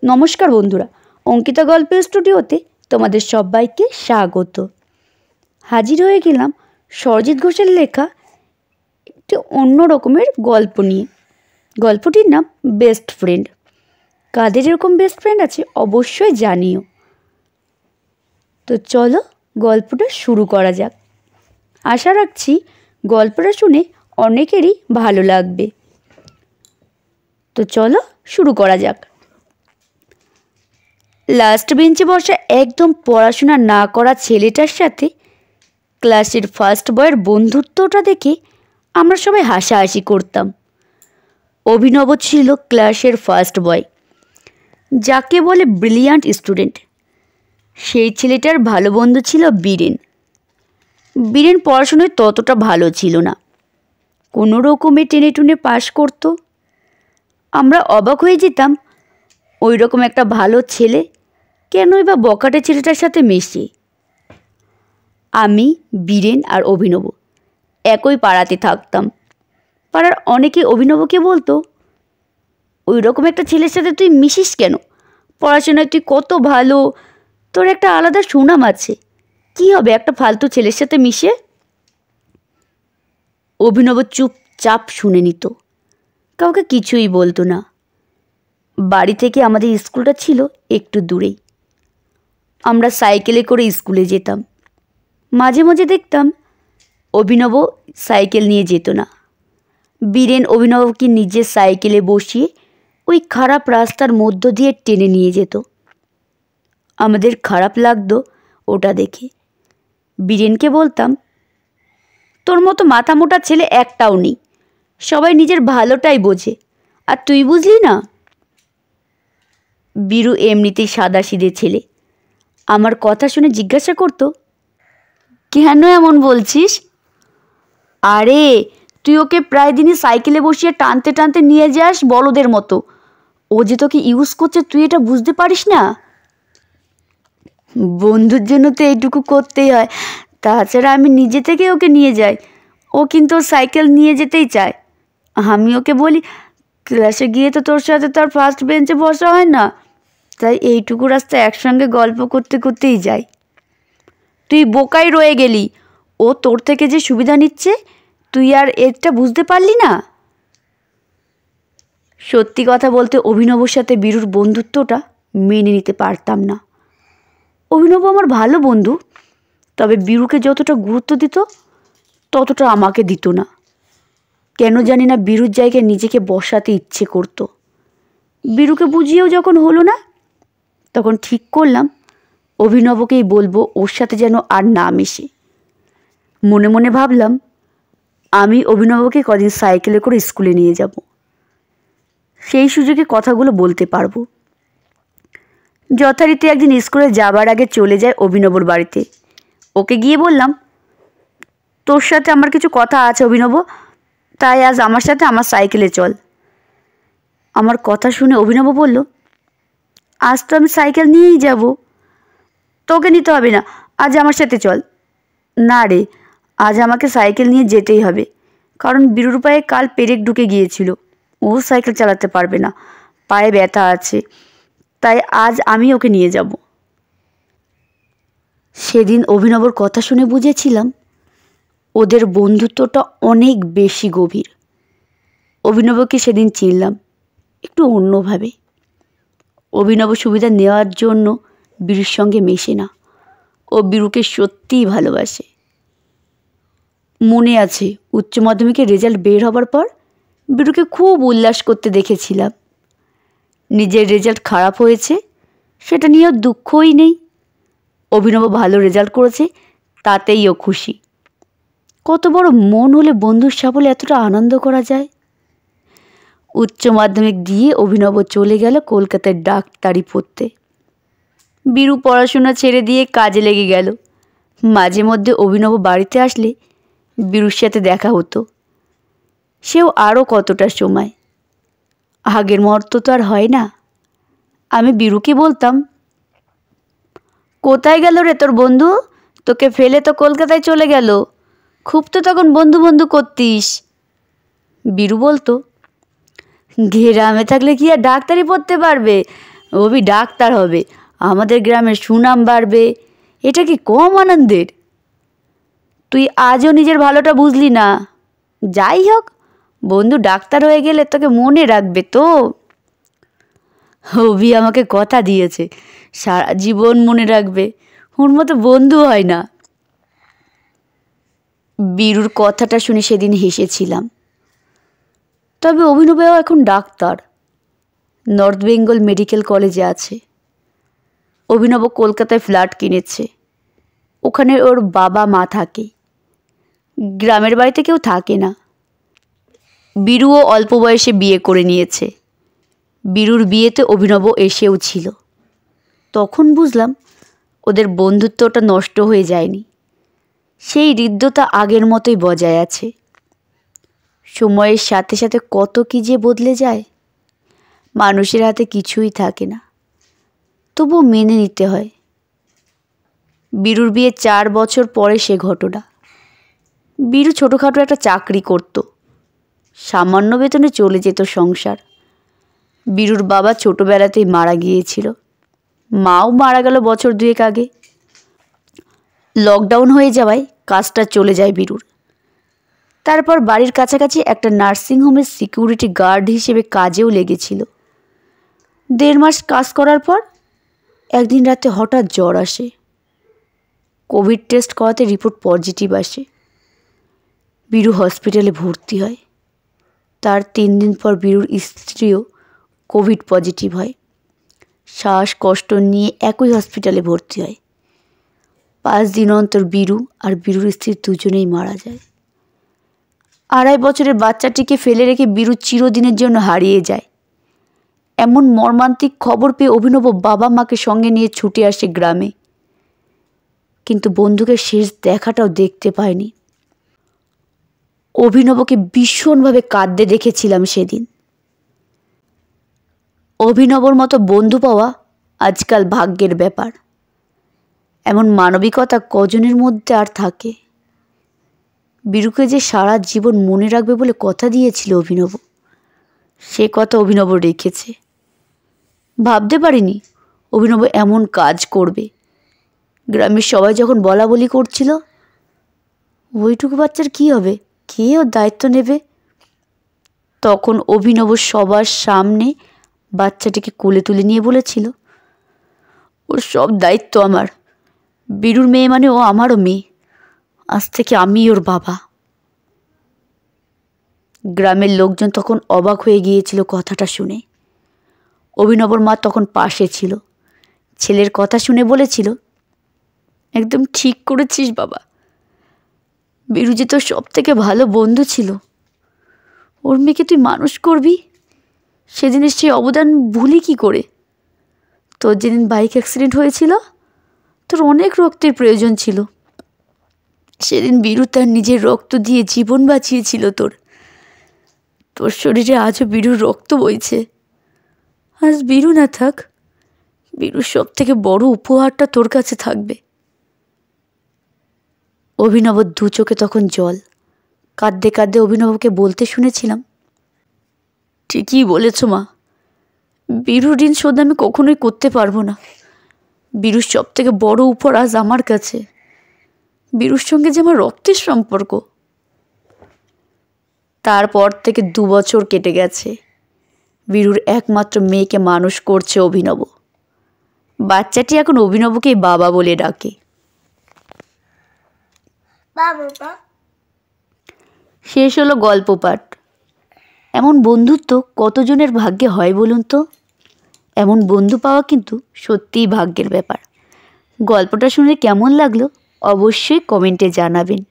নমস্কার বন্ধুরা, অঙ্কিতা গল্পের স্টুডিওতে তোমাদের সবাইকে স্বাগত। হাজির হয়ে গেলাম সরজিৎ ঘোষের লেখা একটি অন্য রকমের গল্প নিয়ে। গল্পটির নাম বেস্ট ফ্রেন্ড। কাদের এরকম বেস্ট ফ্রেন্ড আছে অবশ্যই জানিও। তো চলো গল্পটা শুরু করা যাক। আশা রাখছি গল্পটা শুনে অনেকেরই ভালো লাগবে। তো চলো শুরু করা যাক। লাস্ট বেঞ্চে বসা একদম পড়াশোনা না করা ছেলেটার সাথে ক্লাসের ফার্স্ট বয়ের বন্ধুত্বটা দেখে আমরা সবাই হাসাহাসি করতাম। অভিনব ছিল ক্লাসের ফার্স্ট বয়, যাকে বলে ব্রিলিয়ান্ট স্টুডেন্ট। সেই ছেলেটার ভালো বন্ধু ছিল বীরেন। বীরেন পড়াশোনায় ততটা ভালো ছিল না, কোনো রকমে টেনে টুনে পাশ করতো। আমরা অবাক হয়ে যেতাম, ওই রকম একটা ভালো ছেলে কেনই বা বকাটে ছেলেটার সাথে মেশে। আমি, বীরেন আর অভিনব একই পাড়াতে থাকতাম। পাড়ার অনেকে অভিনবকে বলতো, ওই রকম একটা ছেলের সাথে তুই মিশিস কেন? পড়াশোনায় তুই কত ভালো, তোর একটা আলাদা সুনাম আছে, কি হবে একটা ফালতু ছেলের সাথে মিশে? অভিনব চুপচাপ শুনে নিত, কাউকে কিছুই বলতো না। বাড়ি থেকে আমাদের স্কুলটা ছিল একটু দূরেই। আমরা সাইকেলে করে স্কুলে যেতাম। মাঝে মাঝে দেখতাম অভিনব সাইকেল নিয়ে যেত না। বীরেন অভিনবকে নিজের সাইকেলে বসিয়ে ওই খারাপ রাস্তার মধ্য দিয়ে টেনে নিয়ে যেত। আমাদের খারাপ লাগতো ওটা দেখে। বীরেনকে বলতাম, তোর মতো মাথা মোটা ছেলে একটাও নেই, সবাই নিজের ভালোটাই বোঝে, আর তুই বুঝলি না? বীরু এমনিতেই সাদাসিধে ছেলে, আমার কথা শুনে জিজ্ঞাসা করতো, কেন এমন বলছিস? আরে তুই ওকে প্রায় দিনই সাইকেলে বসিয়ে টানতে টানতে নিয়ে যাস বলদের মতো। ও যে তোকে ইউজ করছে তুই এটা বুঝতে পারিস না? বন্ধুর জন্য তো এইটুকু করতেই হয়, তাছাড়া আমি নিজে থেকে ওকে নিয়ে যাই। ও কিন্তু ওর সাইকেল নিয়ে যেতেই চায়। আমি ওকে বলি, ক্লাসে গিয়ে তো তোর সাথে তার ফার্স্ট বেঞ্চে বসা হয় না, তাই এইটুকু রাস্তা একসঙ্গে গল্প করতে করতেই যাই। তুই বোকাই রয়ে গেলি, ও তোর থেকে যে সুবিধা নিচ্ছে তুই আর এটা বুঝতে পারলি না? সত্যি কথা বলতে অভিনবর সাথে বীরুর বন্ধুত্বটা মেনে নিতে পারতাম না। অভিনব আমার ভালো বন্ধু, তবে বীরুকে যতটা গুরুত্ব দিত ততটা আমাকে দিত না। কেন জানি না বীরুর জায়গায় নিজেকে বসাতে ইচ্ছে করতো। বীরুকে বুঝিয়েও যখন হলো না, তখন ঠিক করলাম অভিনবকেই বলবো ওর সাথে যেন আর না মেশে। মনে মনে ভাবলাম, আমি অভিনবকে কদিন সাইকেলে করে স্কুলে নিয়ে যাব, সেই সুযোগে কথাগুলো বলতে পারবো। যথারীতি একদিন স্কুলে যাবার আগে চলে যায় অভিনবর বাড়িতে। ওকে গিয়ে বললাম, তোর সাথে আমার কিছু কথা আছে অভিনব, তাই আজ আমার সাথে আমার সাইকেলে চল। আমার কথা শুনে অভিনব বলল, আজ তো আমি সাইকেল নিয়েই যাব, তোকে নিতে হবে না, আজ আমার সাথে চল। না রে, আজ আমাকে সাইকেল নিয়ে যেতেই হবে, কারণ বীরুর পায়ে কাল পেরেক ঢুকে গিয়েছিল, ও সাইকেল চালাতে পারবে না, পায়ে ব্যথা আছে, তাই আজ আমি ওকে নিয়ে যাব। সেদিন অভিনবর কথা শুনে বুঝেছিলাম ওদের বন্ধুত্বটা অনেক বেশি গভীর। অভিনবকে সেদিন চিনলাম একটু অন্যভাবে। অভিনব সুবিধা নেওয়ার জন্য বীরুর সঙ্গে মেশে না, ও বীরুকে সত্যিই ভালোবাসে। মনে আছে উচ্চ মাধ্যমিকের রেজাল্ট বের হবার পর বীরুকে খুব উল্লাস করতে দেখেছিলাম। নিজের রেজাল্ট খারাপ হয়েছে সেটা নিয়েও দুঃখই নেই, অভিনব ভালো রেজাল্ট করেছে তাতেই ও খুশি। কত বড় মন হলে বন্ধুর সাফল্যে এতটা আনন্দ করা যায়। উচ্চ মাধ্যমিক দিয়ে অভিনব চলে গেল কলকাতায় ডাক্তারি পড়তে। বীরু পড়াশোনা ছেড়ে দিয়ে কাজে লেগে গেল। মাঝে মধ্যে অভিনব বাড়িতে আসলে বীরুর সাথে দেখা হতো। সেও আরও কতটা সময়, আগের মতো তো আর হয় না। আমি বীরুকে বলতাম, কোথায় গেল রে তোর বন্ধু? তোকে ফেলে তো কলকাতায় চলে গেল, খুব তো তখন বন্ধু বন্ধু করতিস। বীরু বলতো, গ্রামে থাকলে কি আর ডাক্তারি পড়তে পারবে? অভি ডাক্তার হবে, আমাদের গ্রামের সুনাম বাড়বে, এটা কি কম আনন্দের? তুই আজও নিজের ভালোটা বুঝলি না। যাই হোক, বন্ধু ডাক্তার হয়ে গেলে তোকে মনে রাখবে তো। অভি আমাকে কথা দিয়েছে সারা জীবন মনে রাখবে, ওর মতো বন্ধু হয় না। বীরুর কথাটা শুনে সেদিন হেসেছিলাম। তবে অভিনবও এখন ডাক্তার, নর্থ বেঙ্গল মেডিকেল কলেজে আছে। অভিনব কলকাতায় ফ্ল্যাট কিনেছে, ওখানে ওর বাবা মা থাকে, গ্রামের বাড়িতে কেউ থাকে না। বীরুও অল্প বয়সে বিয়ে করে নিয়েছে। বীরুর বিয়েতে অভিনব এসেও ছিল। তখন বুঝলাম ওদের বন্ধুত্বটা নষ্ট হয়ে যায়নি, সেই হৃদ্যতা আগের মতোই বজায় আছে। সময়ের সাথে সাথে কত কী যে বদলে যায়, মানুষের হাতে কিছুই থাকে না, তবুও মেনে নিতে হয়। বীরুর বিয়ে 4 বছর পরে সে ঘটনা। বীরু ছোটোখাটো একটা চাকরি করত, সামান্য বেতনে চলে যেত সংসার। বীরুর বাবা ছোটোবেলাতেই মারা গিয়েছিল, মাও মারা গেল বছর 2 আগে। লকডাউন হয়ে যাওয়ায় কাজটা চলে যায় বীরুর। তারপর বাড়ির কাছাকাছি একটা নার্সিংহোমের সিকিউরিটি গার্ড হিসেবে কাজেও লেগেছিল। 1.5 মাস কাজ করার পর একদিন রাতে হঠাৎ জ্বর আসে। কোভিড টেস্ট করাতে রিপোর্ট পজিটিভ আসে। বীরু হসপিটালে ভর্তি হয়। তার 3 দিন পর বীরুর স্ত্রীও কোভিড পজিটিভ হয়। শ্বাসকষ্ট নিয়ে একই হসপিটালে ভর্তি হয়। 5 দিন অন্তর বীরু আর বীরুর স্ত্রী দুজনেই মারা যায়। 2.5 বছরের বাচ্চাটিকে ফেলে রেখে বীরু চিরদিনের জন্য হারিয়ে যায়। এমন মর্মান্তিক খবর পেয়ে অভিনব বাবা মাকে সঙ্গে নিয়ে ছুটে আসে গ্রামে, কিন্তু বন্ধুকে শেষ দেখাটাও দেখতে পায়নি। অভিনবকে ভীষণভাবে কাঁদতে দেখেছিলাম সেদিন। অভিনবর মতো বন্ধু পাওয়া আজকাল ভাগ্যের ব্যাপার। এমন মানবিকতা কজনের মধ্যে আর থাকে। বীরুকে যে সারা জীবন মনে রাখবে বলে কথা দিয়েছিল অভিনব, সে কথা অভিনব রেখেছে। ভাবতে পারিনি অভিনব এমন কাজ করবে। গ্রামের সবাই যখন বলা বলি করছিল, ওইটুকু বাচ্চার কী হবে, কে ওর দায়িত্ব নেবে, তখন অভিনব সবার সামনে বাচ্চাটিকে কোলে তুলে নিয়ে বলেছিল, ওর সব দায়িত্ব আমার। বীরুর মেয়ে মানে ও আমারও মেয়ে, আজ থেকে আমি ওর বাবা। গ্রামের লোকজন তখন অবাক হয়ে গিয়েছিল কথাটা শুনে। অভিনবর মা তখন পাশে ছিল, ছেলের কথা শুনে বলেছিল, একদম ঠিক করেছিস বাবা, বীরু যে তোর সব থেকে ভালো বন্ধু ছিল, ওর মেয়েকে তুই মানুষ করবি, সেদিনের সেই অবদান ভুলি কী করে? তোর যেদিন বাইক অ্যাক্সিডেন্ট হয়েছিল, তোর অনেক রক্তের প্রয়োজন ছিল, সেদিন বীরু তার নিজের রক্ত দিয়ে জীবন বাঁচিয়েছিল তোর। তোর শরীরে আজও বীরুর রক্ত বইছে। আজ বীরু না থাক, বীরুর সব থেকে বড় উপহারটা তোর কাছে থাকবে। অভিনবর 2 চোখে তখন জল। কাঁদতে কাঁদতে অভিনবকে বলতে শুনেছিলাম, ঠিকই বলেছ মা, বীরুর ঋণ শোধ আমি কখনোই করতে পারবো না। বীরুর সব থেকে বড় উপহার আজ আমার কাছে। বীরুর সঙ্গে যে আমার রক্তের সম্পর্ক। তারপর থেকে 2 বছর কেটে গেছে। বীরুর একমাত্র মেয়েকে মানুষ করছে অভিনব। বাচ্চাটি এখন অভিনবকেই বাবা বলে ডাকে। শেষ হলো গল্প পাঠ। এমন বন্ধুত্ব কতজনের ভাগ্যে হয় বলুন তো? এমন বন্ধু পাওয়া কিন্তু সত্যিই ভাগ্যের ব্যাপার। গল্পটা শুনে কেমন লাগলো অবশ্যই কমেন্টে জানাবেন।